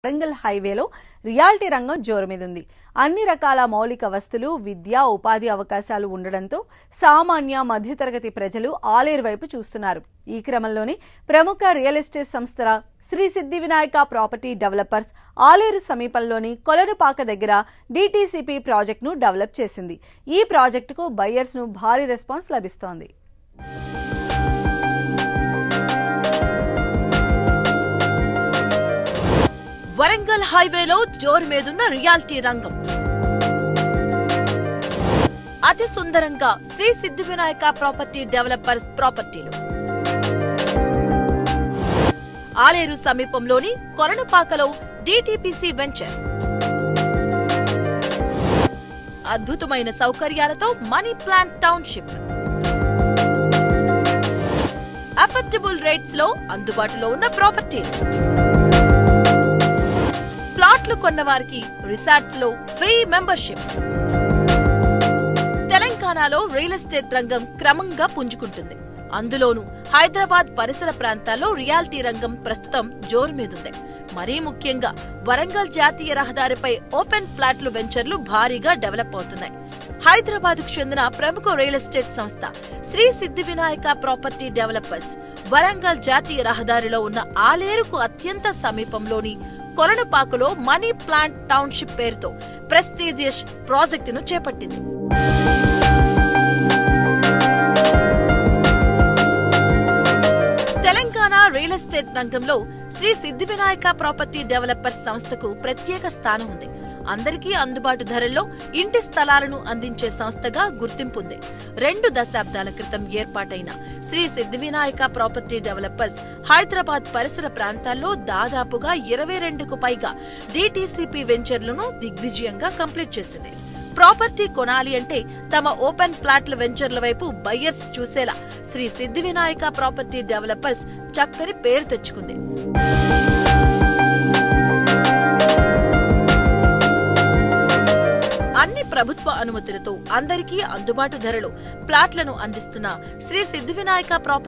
వరంగల్ హైవేలో రియాలిటీ రంగం జోరుమీదుంది. అన్ని రకాల మౌలిక వస్తువులు, విద్య, ఉపాధి అవకాశాలు ఉండడంతో సామాన్య మధ్యతరగతి ప్రజలు ఆలేరు వైపు చూస్తున్నారు. ఈ క్రమంలోనే ప్రముఖ రియల్ ఎస్టేట్ సంస్థ శ్రీ సిద్ధి వినాయక ప్రాపర్టీ డెవలపర్స్ ఆలేరు సమీపంలోని కొలనుపాక దగ్గర డిటిసిపి ప్రాజెక్టును డెవలప్ చేసింది. ఈ ప్రాజెక్టుకు బయ్యర్స్ ను భారీ రెస్పాన్స్ లభిస్తోంది. వరంగల్ హైవేలో జోరుమీదున్న రియాలిటీ రంగం. అతి సుందరంగా శ్రీ సిద్ధి వినాయక ప్రాపర్టీ డెవలపర్స్ ప్రాపర్టీలు. ఆలేరు సమీపంలోని కొలనుపాకలో డిటిపిసి వెంచర్. అద్భుతమైన సౌకర్యాలతో money plant township. Affordable rates లో అందుబాటులో ఉన్న ప్రాపర్టీలు. ప్లాట్లు కొన్న వారికి రిసార్ట్స్ లో ఫ్రీ మెంబర్షిప్. తెలంగాణలో రియల్ ఎస్టేట్ రంగం క్రమంగా పుంజుకుంటుంది. అందులోనూ హైదరాబాద్ పరిసర ప్రాంతాల్లో రియాలిటీ రంగం ప్రస్తుతం జోరుమీదుంది. మరీ ముఖ్యంగా వరంగల్ జాతీయ రహదారిపై ఓపెన్ ప్లాట్లు వెంచర్లు భారీగా డెవలప్ అవుతున్నాయి. హైదరాబాద్ కు చెందిన ప్రముఖ రియల్ ఎస్టేట్ సంస్థ శ్రీ సిద్ధి వినాయక ప్రాపర్టీ డెవలపర్స్ వరంగల్ జాతీయ రహదారిలో ఉన్న ఆలేరుకు అత్యంత సమీపంలోని కొలనుపాకలో మనీ ప్లాంట్ టౌన్షిప్ పేరుతో ప్రెస్టీజియస్ ప్రాజెక్టును చేపట్టింది. తెలంగాణ రియల్ ఎస్టేట్ రంగంలో శ్రీ సిద్ధి వినాయక ప్రాపర్టీ డెవలపర్స్ సంస్థకు ప్రత్యేక స్థానం ఉంది. అందరికీ అందుబాటు ధరల్లో ఇంటి స్థలాలను అందించే సంస్థగా గుర్తింపుంది. 2 దశాబ్దాల క్రితం ఏర్పాటైన శ్రీ సిద్ధి వినాయక ప్రాపర్టీ డెవలపర్స్ హైదరాబాద్ పరిసర ప్రాంతాల్లో దాదాపుగా 22కు పైగా డిటిసిపి వెంచర్లను దిగ్విజయంగా కంప్లీట్ చేసింది. ప్రాపర్టీ కొనాలి అంటే తమ ఓపెన్ ప్లాట్ల వెంచర్ల వైపు బయ్యర్స్ చూసేలా శ్రీ సిద్ధి వినాయక ప్రాపర్టీ డెవలపర్స్ చక్కని పేరు తెచ్చుకుంది. అన్ని ప్రభుత్వ అనుమతులతో అందరికీ అందుబాటు ధరలో ప్లాట్లను అందిస్తున్న శ్రీ సిద్ధి వినాయక ప్రాపర్టీ